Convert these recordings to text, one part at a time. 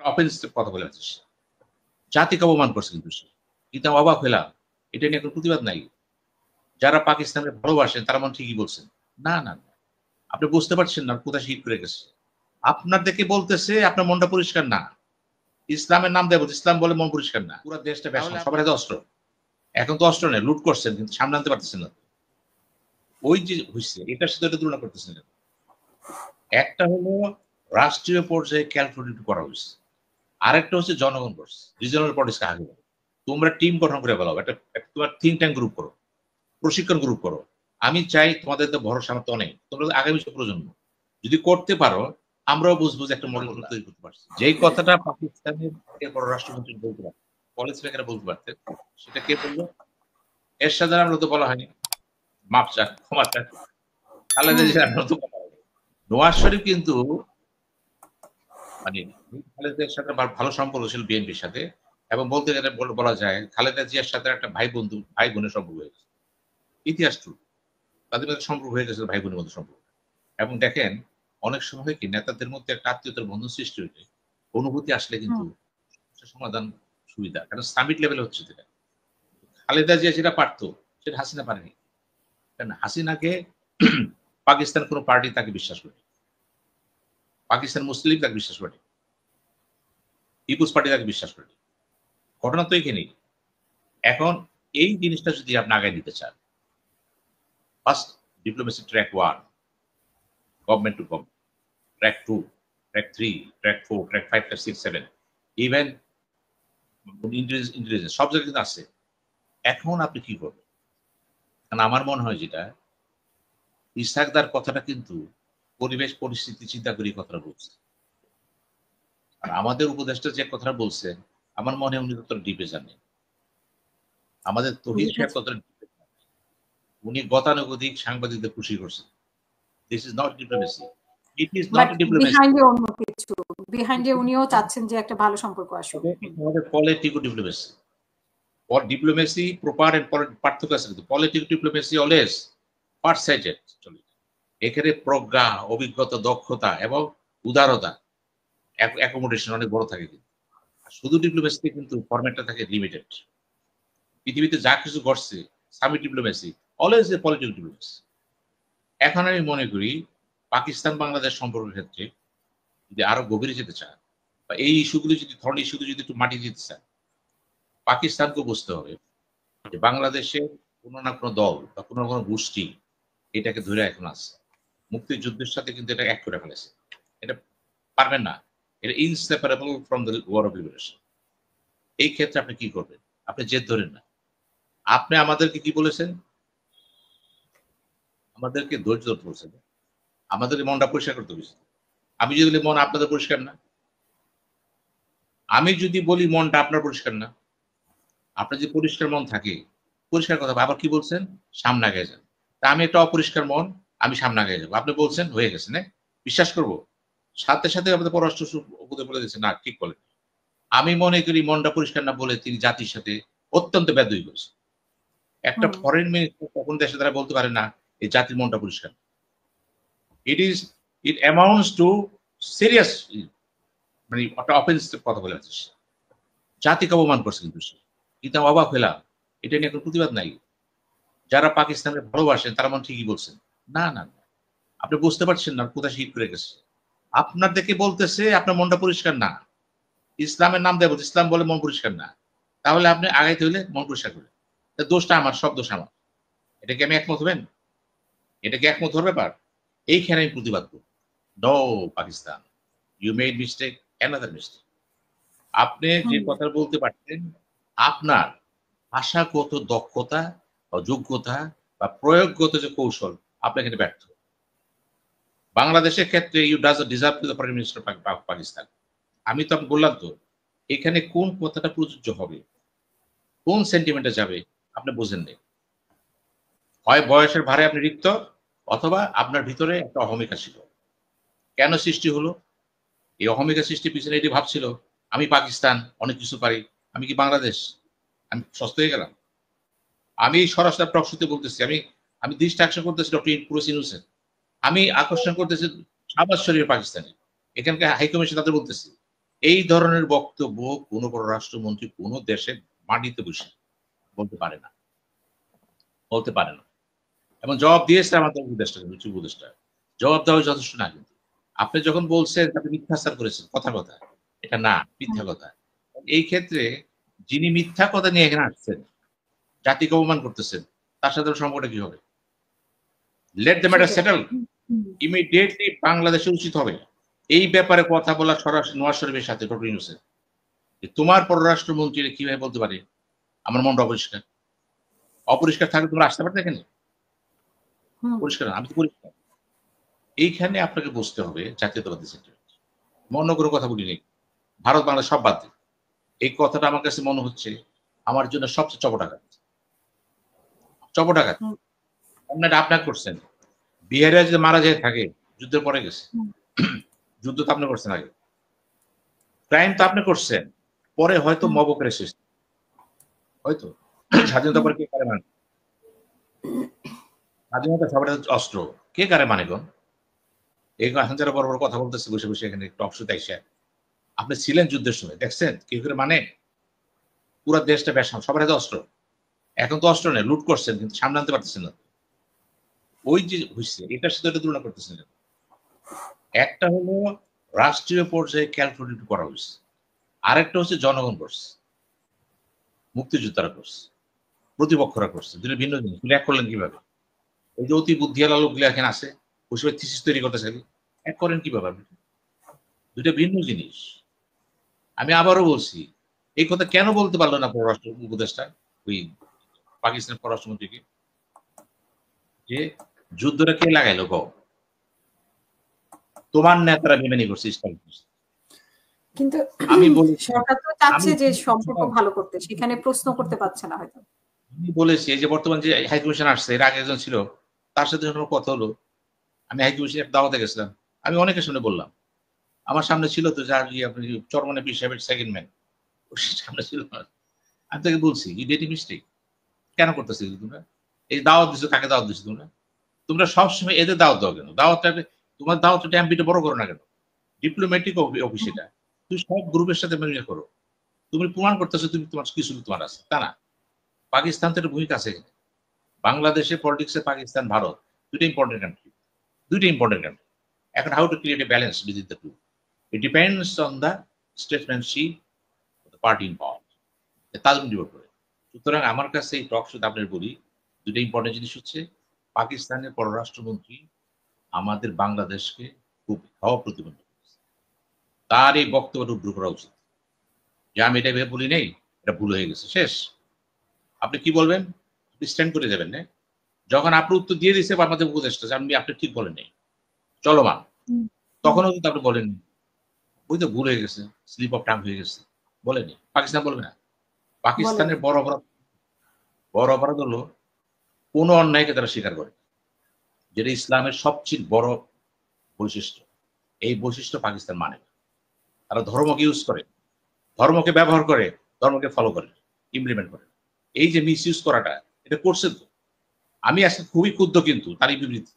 Offensive কথা বলে আছিস, জাতিকে অপমান করছে কিন্তু সে। কিন্তু আমি অবাক হইলাম, এটা নিয়ে কোনো প্রতিবাদ নাই। যারা পাকিস্তানকে ভালোবাসেন তারা মনে ঠিকই বলছেন। না না না, আপনি বুঝতে পারছেন না কোথায় শীত করে গেছে। আপনার দেখে বলতেছে আপনার মনটা পরিষ্কার না। ইসলামের নাম দেয় বলছে, ইসলাম বলে মন পরিষ্কার না। পুরো দেশটা বেশন, সবার হাতে অস্ত্র। এখন তো অস্ত্র নেই, লুট করছেন কিন্তু সামনে আনতে পারতেছেন না। ওই যে হয়েছে এটার সাথে এটা তুলনা করতেছেন না। একটা হলো রাষ্ট্রীয় পর্যায়ে ক্যালকুলেট করা হয়েছে, আরেকটা হচ্ছে জনগণ করছে। রিজনাল পলিটিক্স আগে তোমরা টিম গঠন করে বলো, একটা তোমার থিঙ্ক ট্যাঙ্ক গ্রুপ করো, প্রশিক্ষণ গ্রুপ করো। আমি চাই তোমাদের তো ভরসা আমার তো অনেক, তোমরা আগামী প্রজন্ম যদি করতে পারো, আমরাও বুঝবো যে একটা মডেল তৈরি করতে পারছি। যেই কথাটা পাকিস্তানের পররাষ্ট্রমন্ত্রী বলতে পারতেন, পলিসি মেকাররা বলতে পারতেন, সেটা কে বললো? এরশাদ আমরা তো বলা হয়নি, মাপ চাক, ক্ষমা চাক। খালেদা জিয়া আমরা তো বলা হয়নি। নওয়াজ শরীফ কিন্তু মানে খালেদার সাথে ভালো সম্পর্ক ছিল বিএনপির সাথে, এবং বলতে গেলে বলা যায় খালেদা জিয়ার সাথে একটা ভাই বোনের সম্পর্ক হয়ে গেছে। ইতিহাস ট্রু, তাদের মধ্যে সম্পর্ক হয়ে গেছে ভাই বোনের মধ্যে সম্পর্ক। এবং দেখেন অনেক সময় কি নেতাদের মধ্যে একটা আত্মীয়তার বন্ধন সৃষ্টি হইলে অনুভূতি আসলে কিন্তু সমাধান সুবিধা, কারণ সামিট লেভেলে হচ্ছে যেটা। খালেদা জিয়া যেটা পারতো সেটা হাসিনা পারেনি, কারণ হাসিনাকে পাকিস্তান কোনো পার্টি তাকে বিশ্বাস করে, পাকিস্তান মুসলিম তাকে বিশ্বাস করে, পিপুলস পার্টি তাকে বিশ্বাস করে। ঘটনা তো এখানেই। এখন এই জিনিসটা যদি আপনি আগায় দিতে চান, first diplomacy track 1, government to government, track 2, track 3, track 4, track 5, track 6, 7, even intelligence সব জায়গায় কিন্তু আছে। এখন আপনি কি করবেন? কারণ আমার মনে হয় যেটা ইসাকদার কথাটা কিন্তু পরিবেশ পরিস্থিতি চিন্তা করে কথাটা বলছে, আর আমাদের উপদেষ্টা যে কথাটা বলছে আমার মনে হয় উনি ততটা ডিপে জানেন। আমাদের তহিদ সাহেব ততটা ডিপে জানেন। উনি গতানুগতিক সাংবাদিকদের খুশি করছেন। This is not diplomacy, it is not diplomacy. বিহাইন্ডে অন্য কিছু, বিহাইন্ডে উনিও চাচ্ছেন যে একটা ভালো সম্পর্ক আসুক। Political diplomacy or diplomacy proper and পার্থক্য আছে, কিন্তু political diplomacy always far sided চলে। এখানে প্রজ্ঞা, অভিজ্ঞতা, দক্ষতা এবং উদারতা, অ্যাকোমোডেশন অনেক বড় থাকে। কিন্তু শুধু ডিপ্লোমেসিতে কিন্তু ফরম্যাটটা থাকে লিমিটেড। পৃথিবীতে যা কিছু ঘটছে summit diplomacy always a political diplomacy. এখন আমি মনে করি পাকিস্তান বাংলাদেশ সম্পর্কের ক্ষেত্রে যদি আরো গভীরে যেতে চান, বা এই ইস্যুগুলি যদি ধরনের ইস্যুগুলি যদি একটু মাটি দিতে চান, পাকিস্তানকে বুঝতে হবে যে বাংলাদেশের কোনো না কোনো দল বা কোনো না কোনো গোষ্ঠী এটাকে ধরে এখন আছে। মুক্তিযুদ্ধের সাথে কিন্তু এটা এক করে ফেলেছে, এটা পারবেন না, এটা inseparable from the war of liberation. এই ক্ষেত্রে আপনি কি করবেন? আপনি জেদ ধরেন না। আপনি আমাদেরকে কি বলেছেন? আমাদেরকে ধৈর্য ধরতে বলছেন, আমাদেরকে মনটা পরিষ্কার করতে বলছেন। আমি যদি বলি মন আপনাদের পরিষ্কার না, আমি যদি বলি মনটা আপনার পরিষ্কার না, আপনার যে পরিষ্কার মন থাকে, পরিষ্কার কথা আবার কি বলছেন? সামনে আগে যান। তা আমি একটা অপরিষ্কার মন, আমি সামনে আগে যাবো, আপনি বলছেন হয়ে গেছে না, বিশ্বাস করবো? সাথে সাথে আমাদের পররাষ্ট্র বলে দিচ্ছে না, ঠিক বলে। আমি মনে করি মনটা পরিষ্কার না বলে তিনি জাতির সাথে অত্যন্ত বেদবি করেছে। একটা ফরেন মিনিস্টার তখন দেশে তারা বলতে পারে না এই জাতির মনটা পরিষ্কার। ইট অ্যামাউন্টস টু সিরিয়াস, মানে একটা অফেন্সিভ কথা বলে আছিস, জাতিকে অপমান করছে কিন্তু সে। কিন্তু আমি অবাক হইলাম, এটা নিয়ে কোনো প্রতিবাদ নাই। যারা পাকিস্তানকে ভালোবাসেন তারা মনে ঠিকই বলছেন। না না না, আপনি বুঝতে পারছেন না কোথায় শীত করে গেছে। আপনার দেখে বলতেছে আপনার মনটা পরিষ্কার না। ইসলামের নাম দেয় বলছে, ইসলাম বলে মন পরিষ্কার না। তাহলে আপনি আগাইতে হইলে মন পরিষ্কার করেন। দোষটা আমার, সব দোষ আমার। এটা কি আমি একমত হবেন? এটা কি একমত হওয়ার ব্যাপার? এইখানে আমি প্রতিবাদ করব। No Pakistan, you made mistake, another mistake. আপনি যে কথা বলতে পারতেন, আপনার ভাষাগত দক্ষতা বা যোগ্যতা বা প্রয়োগগত যে কৌশল, আপনি এখানে ব্যর্থ। বাংলাদেশের ক্ষেত্রে you does deserve to the prime minister Pakistan. আমি তো বললাম তো, এখানে কোন কথাটা প্রযোজ্য হবে, কোন সেন্টিমেন্টে যাবে আপনি বোঝেন নেই। হয় বয়সের ভারে আপনি রিক্ত, অথবা আপনার ভিতরে একটা অহমিকা ছিল। কেন সৃষ্টি হলো? এই অহমিকা সৃষ্টির পিছনে এটি ভাবছিল আমি পাকিস্তান, অনেক কিছু পারি, আমি কি বাংলাদেশ, আমি সস্তা হয়ে গেলাম। আমি সরাসরি প্রশ্নতে বলতেছি, আমি দৃষ্টি আকর্ষণ করতেছি ডক্টর ইউনূস ইউনূসের, আমি আকর্ষণ করতেছি শাহবাজ শরীফ পাকিস্তানি, এখানকার হাইকমিশন তাদের বলতেছি এই ধরনের বক্তব্য কোনো পররাষ্ট্রমন্ত্রী কোনো দেশের মাটিতে বসে বলতে পারে না, বলতে পারে না। এবং জবাব দিয়েছে আমাদের উপদেষ্টা, জবাব দেওয়া যথেষ্ট না। কিন্তু আপনি যখন বলছেন আপনি মিথ্যাচার করেছেন, কথা এটা না, মিথ্যা কথা। এই ক্ষেত্রে যিনি মিথ্যা কথা নিয়ে এখানে আসছেন, জাতিকে অপমান করতেছেন, তার সাথে সম্পর্কটা কি হবে? Let the matter settle. Immediately বাংলাদেশে উচিত হবে এই ব্যাপারে কথা বলা সরাসরি নওয়াজ শরীফের সাথে, ডক্টর ইউনূসের। তোমার পররাষ্ট্রমন্ত্রী কিভাবে বলতে পারে আমার মনটা অপরিষ্কার? অপরিষ্কার থাকলে তোমরা আসতে পারতে এখানে? পরিষ্কার না, আমি তো পরিষ্কার। এইখানে আপনাকে বুঝতে হবে জাতীয়তাবাদী সেন্টিমেন্ট। অন্য কোনো কথা বলি নেই, ভারত বাংলা সব বাদ দিন। এই কথাটা আমার কাছে মনে হচ্ছে আমার জন্য সবচেয়ে চপটাঘাত। অন্যটা আপনার করছেন। বিহারে যদি মারা যায় থাকে, যুদ্ধের পরে গেছে, যুদ্ধ তো আপনি করছেন আগে, ক্রাইম তো আপনি করছেন, পরে হয়তো মবকের শেষ, হয়তো স্বাধীনতা পরে কে কারে মানে? স্বাধীনতা সবার অস্ত্র, কে কারে মানে গো? এই এখন যারা বড় বড় কথা বলতেছে বসে বসে এখানে টক শোতে এসে, আপনি ছিলেন যুদ্ধের সময়, দেখছেন কি করে মানে? পুরো দেশটা বেশাম, সবার হাতে অস্ত্র। এখন তো অস্ত্র নেই, লুট করছেন কিন্তু সামনে আনতে পারতেছেন না। ওই যে হয়েছে, এটার সাথে তুলনা করতেছেন। একটা হলো রাষ্ট্রীয় পর্যায়ে ক্যালকুলেট করা হয়েছে, আরেকটা হচ্ছে জনগণ করছে, মুক্তিযোদ্ধারা করছে, প্রতিপক্ষরা করছে, দুটো ভিন্ন জিনিস। এক করলেন কিভাবে? এই যে অতি বুদ্ধিয়ালা লোকগুলো এখানে আছে, বসে থিসিস তৈরি করতেছে, এক করেন কিভাবে? দুটো ভিন্ন জিনিস। আমি আবারও বলছি, এই কথা কেন বলতে পারলো না পররাষ্ট্র উপদেষ্টা ওই পাকিস্তানের পররাষ্ট্রমন্ত্রীকে, যে যুদ্ধটা কে লাগাইলো গো? তোমার নেতারা বিমানি করছে, কিন্তু আমি বলি সরকার তো চাচ্ছে যে সম্পর্ক ভালো করতে, সেখানে প্রশ্ন করতে পারছে না হয়তো। আমি বলেছি এই যে বর্তমান যে হাই কমিশন আসছে, এর আগে একজন ছিল, তার সাথে যখন কথা হলো, আমি হাই কমিশনের দাওয়াতে গেছিলাম, আমি অনেকের সামনে বললাম, আমার সামনে ছিল তো যার আপনি চরমনে পীর সাহেবের সেকেন্ড ম্যান, সামনে ছিল। আমি তাকে বলছি ইডিয়েটিভ মিস্টেক কেন করতেছি তোমরা? এই দাওয়াত দিছো, কাকে দাওয়াত দিছো তোমরা? তোমরা সবসময় এদের দাওয়াত দাও কেন? দাওয়াতটা তোমার দাওয়াতটা এমপিটা বড় করো না কেন? ডিপ্লোম্যাটিক অফিস এটা, তুমি সব গ্রুপের সাথে ম্যানেজ করো। তুমি প্রমাণ করতেছো তুমি তোমার কিছু তোমার আছে, তা না। পাকিস্তান তো ভূমিকা আছে। বাংলাদেশে পলিটিক্সে পাকিস্তান ভারত দুটো ইম্পর্টেন্ট কান্ট্রি, দুটো ইম্পর্টেন্ট কান্ট্রি। এখন how to create a balance between the two, it depends on the statesmanship of the party in power, তার উপর নির্ভর করে। সুতরাং আমার কাছে এই টক শোতে আপনার বলি, দুটো ইম্পর্টেন্ট জিনিস হচ্ছে পাকিস্তানের পররাষ্ট্রমন্ত্রী আমাদের বাংলাদেশকে খুব হাওয়া প্রতিবন্ধক করেছে। তার এই বক্তব্য রুদ্ধ করা উচিত যে আমি এটা ভেবে বলি নেই, এটা ভুল হয়ে গেছে, শেষ। আপনি কি বলবেন? স্ট্যান্ড করে যাবেন না? যখন আপনি উত্তর দিয়ে দিচ্ছে আমাদের উপদেষ্টা যে আপনি ঠিক বলেন নাই, চলমান, তখনও কিন্তু আপনি বলেননি, ওই তো ভুল হয়ে গেছে, স্লিপ অফ টাং হয়ে গেছে, বলেনি। পাকিস্তান বলবে না? পাকিস্তানের বড় অপরাধ হলো কোন অন্যায়কে তারা স্বীকার করে, যেটা ইসলামের সবচেয়ে বড় বৈশিষ্ট্য। এই বৈশিষ্ট্য পাকিস্তান মানে না। তারা ধর্মকে ইউজ করে, ধর্মকে ব্যবহার করে, ধর্মকে ফলো করে, ইমপ্লিমেন্ট করে। এই যে মিস ইউজ করাটা, এটা করছে তো। আমি আজকে খুবই ক্ষুব্ধ, কিন্তু তারই বিবৃতি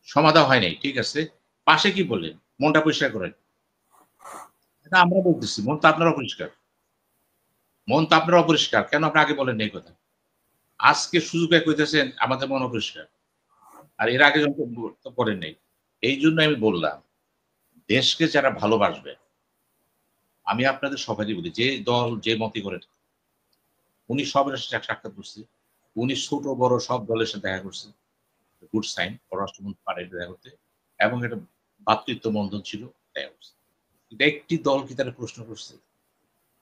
সমাধান হয় নাই। ঠিক আছে, পাশে কি বললেন? মনটা পরিষ্কার করেন। এটা আমরা বলতেছি, মন তো আপনার অপরিষ্কার, মন তো আপনার অপরিষ্কার। কেন আপনি আগে বলেন এই কথা? আজকে সুযোগে কইতেছেন আমাদের মন অপরিষ্কার, আর এর আগে যখন তো করেন নাই। এই জন্য আমি বললাম, দেশকে যারা ভালোবাসবে, আমি আপনাদের সবাই বলি, যে দল যে মতি করে, উনি সবের সাথে সাক্ষাৎ করছে, উনি ছোট বড় সব দলের সাথে দেখা করছে, গুড সাইন, পররাষ্ট্রমন্ত্রী পাঠাইতে দেখা করতে, এবং এটা ভাতৃত্ব বন্ধন ছিল, দেখা করছে। কিন্তু একটি দল কি তারা প্রশ্ন করছে?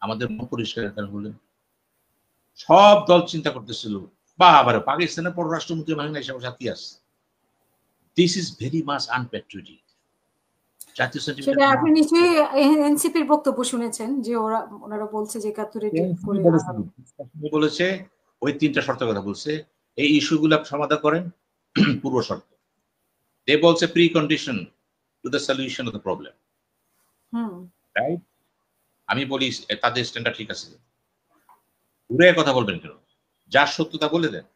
আমাদের মন পরিষ্কার তারা বললেন, সব দল চিন্তা করতেছিল বাবারে পাকিস্তানের পররাষ্ট্রমন্ত্রী বাংলাদেশে সাথে আছে। This is very much আনপ্যাট্রিয়টিক। জাতীয় সেটা আপনি নিশ্চয়ই এনসিপির বক্তব্য শুনেছেন যে ওনারা বলছে যে ৭১-এ ঠিক করে বলেছে, ওই তিনটা শর্ত কথা বলছে, এই ইস্যুগুলো সমাধান করেন পূর্ব শর্ত। দে বলছে pre condition to the solution of the problem, right? আমি বলি তাদের স্ট্যান্ডার্ড ঠিক আছে, ঘুরে কথা বলবেন কেন? যার সত্যতা বলে দেন।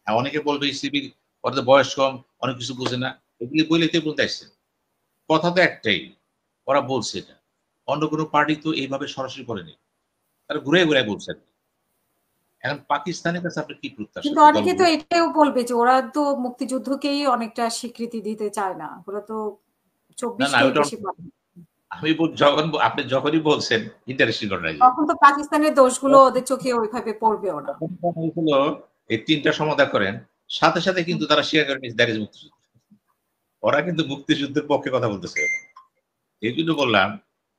হ্যাঁ, অনেকে বলবে সিবির ওদের বয়স কম, অনেক কিছু বোঝে না, এগুলি বইলে তে বলতে আসছে। কথা তো একটাই, ওরা বলছে এটা, অন্য কোনো পার্টি তো এইভাবে সরাসরি করেনি, তারা ঘুরে ঘুরে বলছেন। এখন পাকিস্তানের কাছে আপনি কি প্রত্যাশা? কিন্তু অনেকে তো এটাও বলবে যে ওরা তো মুক্তিযুদ্ধকেই অনেকটা স্বীকৃতি দিতে চায় না, ওরা তো 24টাই বেশি পাবে। আমি আপনি যখনই বলছেন ইন্টারেস্টিং ঘটনা, তখন তো পাকিস্তানের দোষগুলো ওদের চোখে ওইভাবে পড়বেও না। এই তিনটা সমাধান করেন, সাথে সাথে কিন্তু তারা স্বীকার করে নিচ্ছে দ্যাট ইজ মুক্তিযুদ্ধ। ওরা কিন্তু মুক্তিযুদ্ধের পক্ষে কথা বলতেছে। এই জন্য বললাম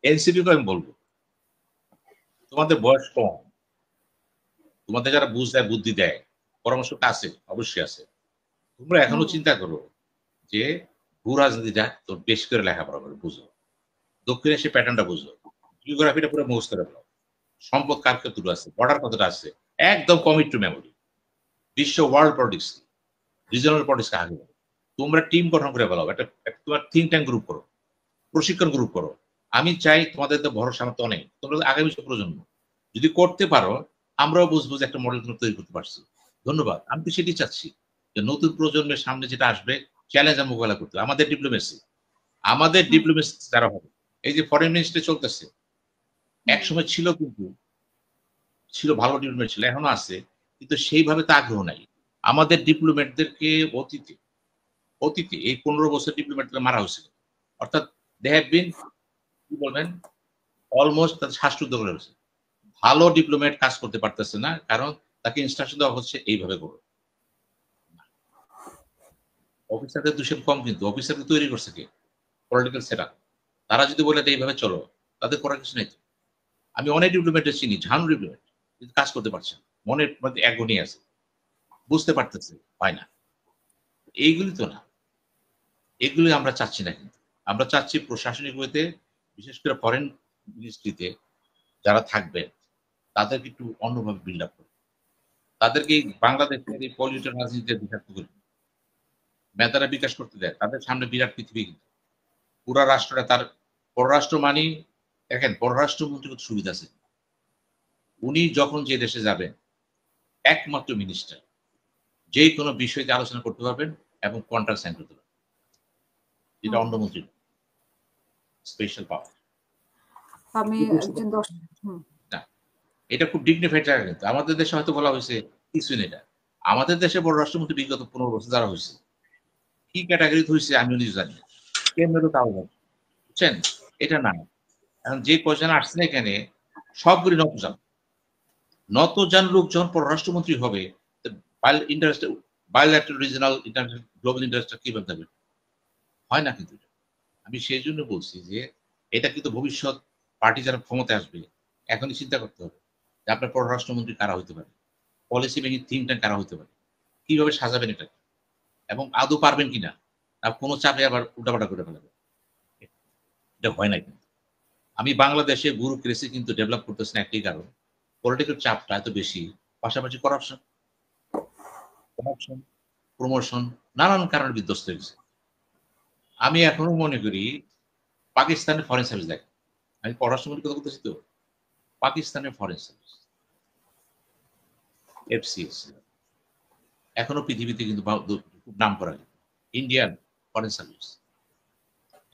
এনসিপিকে আমি বলবো, তোমাদের বয়স কম, তোমাদের যারা বুঝ দেয়, বুদ্ধি দেয়, পরামর্শ আছে, অবশ্যই আছে। তোমরা এখনো চিন্তা করো যে ভূ রাজনীতিটা তোর বেশ করে লেখাপড়া করে বুঝো, দক্ষিণ এশিয়া প্যাটার্নটা বুঝো, জিওগ্রাফিটা পুরো মুখস্থ করে ফেলো, সম্পদ কার কতটুকু আছে, বর্ডার কতটা আছে, একদম কমিট টু মেমোরি। বিশ্ব ওয়ার্ল্ড পলিটিক্স, রিজনাল পলিটিক্স আগে তোমরা টিম গঠন করে ফেলো, একটা তোমার থিঙ্ক ট্যাঙ্ক গ্রুপ করো, প্রশিক্ষণ গ্রুপ করো। আমি চাই তোমাদের তো ভরসা আমার তো অনেক, তোমরা আগামী প্রজন্ম যদি করতে পারো, আমরাও বুঝবো যে একটা মডেল তৈরি করতে পারছি। ধন্যবাদ। আমি তো সেটি চাচ্ছি যে নতুন প্রজন্মের সামনে যেটা আসবে চ্যালেঞ্জ আর মোকাবেলা করতে হবে। আমাদের ডিপ্লোমেসি যারা হবে, এই যে ফরেন মিনিস্ট্রি চলতেছে, একসময় ছিল, কিন্তু ছিল ভালো ডিপ্লোমেট ছিল, এখনো আছে, কিন্তু সেইভাবে তা আগ্রহ নাই। আমাদের ডিপ্লোমেটদেরকে অতীতে এই 15 বছর ডিপ্লোমেটদের মারা হয়েছিল, অর্থাৎ দে হ্যাভ বিন, কি বলবেন, অলমোস্ট তাদের শ্বাসরুদ্ধ করে রয়েছে। ভালো ডিপ্লোমেট কাজ করতে পারতেছে না, কারণ তাকে ইনস্ট্রাকশন দেওয়া হচ্ছে এইভাবে করো। অফিসারদের দূষণ কম, কিন্তু অফিসারকে তৈরি করছে কে? Political set up. তারা যদি বলে এইভাবে চলো, তাদের করার কিছু নেই। আমি অনেক ডিপ্লোমেটের চিনি, ঝানু ডিপ্লোমেট, কিন্তু কাজ করতে পারছে না, মনের মধ্যে অ্যাগনি আছে, বুঝতে পারতেছে, পায় না। এইগুলি তো না, এগুলি আমরা চাচ্ছি না। কিন্তু আমরা চাচ্ছি প্রশাসনিক ওয়েতে, বিশেষ করে ফরেন মিনিস্ট্রিতে যারা থাকবে তাদেরকে একটু অন্যভাবে বিল্ড আপ করে, তাদেরকে বাংলাদেশের এই পলিটিক্যাল রাজনীতিতে বিষাক্ত করে মেধারা বিকাশ করতে দেয়। তাদের সামনে বিরাট পৃথিবী, কিন্তু পুরা রাষ্ট্রটা তার পররাষ্ট্র মানি। দেখেন, পররাষ্ট্রমন্ত্রী কত সুবিধা আছে, উনি যখন যে দেশে যাবেন একমাত্র মিনিস্টার, যে কোনো বিষয়ে আলোচনা করতে পারবেন এবং কন্ট্রাক্ট সাইন করতে পারবেন, যেটা অন্য মন্ত্রী স্পেশাল পাওয়ার। আমি একজন না, এটা খুব ডিগনিফাইড জায়গা। কিন্তু আমাদের দেশে হয়তো বলা হয়েছে কিছু নেই। এটা আমাদের দেশে পররাষ্ট্রমন্ত্রী বিগত 15 বছর যারা হয়েছে, কি ক্যাটাগরি হয়েছে আমি নিজে জানি, কেমন তাও বুঝছেন, এটা না। এখন যে কয়জন আসছেন এখানে সবগুলি নতজান লোক যখন পররাষ্ট্রমন্ত্রী হবে, বায়োল্যাটারাল, রিজনাল, ইন্টারন্যাশনাল, গ্লোবাল ইন্টারেস্টটা কিভাবে থাকবে? হয় না। কিন্তু আমি সেই জন্য বলছি যে এটা কিন্তু ভবিষ্যৎ পার্টি যারা ক্ষমতায় আসবে এখনই চিন্তা করতে হবে যে আপনার পররাষ্ট্রমন্ত্রী কারা হইতে পারে, পলিসি মেকিং থিঙ্ক ট্যাঙ্ক কারা হইতে পারে, কিভাবে সাজাবেন এটা, এবং আদৌ পারবেন কিনা, আর কোনো চাপে আবার উল্টাপাল্টা করে ফেলাবে, এটা হয় না। কিন্তু আমি বাংলাদেশে ব্যুরোক্রেসি কিন্তু ডেভেলপ করতেছি না একটি কারণ, পলিটিক্যাল চাপটা এত বেশি, পাশাপাশি করাপশন, প্রমোশন, নানান কারণে বিধ্বস্ত হয়েছে। আমি এখনো মনে করি পাকিস্তানের ফরেন সার্ভিস, দেখ, আমি পররাষ্ট্রমন্ত্রী কথা বলতেছি তো, পাকিস্তানের ফরেন সার্ভিস FCS এখনো পৃথিবীতে কিন্তু খুব নাম করা, ইন্ডিয়ান ফরেন সার্ভিস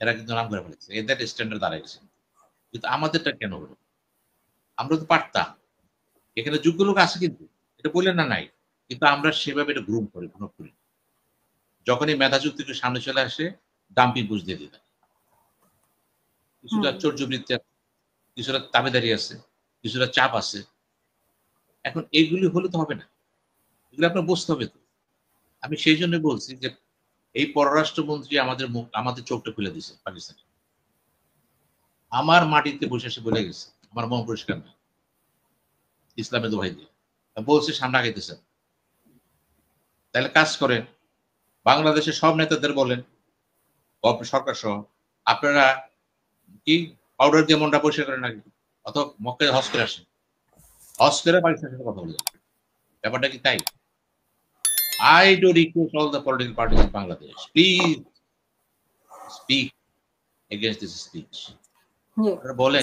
এরা কিন্তু নাম করে ফেলেছে, এদের স্ট্যান্ডার্ড দাঁড়ায় গেছে। কিন্তু আমাদেরটা কেন হলো? আমরা তো পারতাম, এখানে যোগ্য লোক আছে, কিন্তু এটা বললেন না নাই, কিন্তু আমরা সেভাবে এটা গ্রুম করি, গ্রুপ করি। যখনই মেধাযুক্তিকে সামনে চলে আসে, ডাম্পিং বুঝ দিয়ে দিতে, কিছুটা চর্যবৃত্তি আছে, কিছুটা তাবেদারি আছে, কিছুটা চাপ আছে। এখন এইগুলি হলে তো হবে না, এগুলো আপনার বুঝতে হবে তো। আমি সেই জন্য বলছি যে এই পররাষ্ট্রমন্ত্রী আমাদের চোখটা খুলে দিছে পাকিস্তানে। আমার মাটিতে বসে এসে বলে গেছে, আমার মন পরিষ্কার না, ইসলামের দোহাই দিয়ে বলছে সামনে আগাইতেছে। তাহলে কাজ করেন, বাংলাদেশের সব নেতাদের বলেন, সরকার সহ, আপনারা কি পাউডার দিয়ে মনটা পরিষ্কার করেন নাকি, অথবা মক্কায় হজ করে আসেন, হজ করে পাকিস্তানের সাথে কথা বলে, ব্যাপারটা কি তাই? I do request all the political parties in Bangladesh, please speak against this speech. বলেন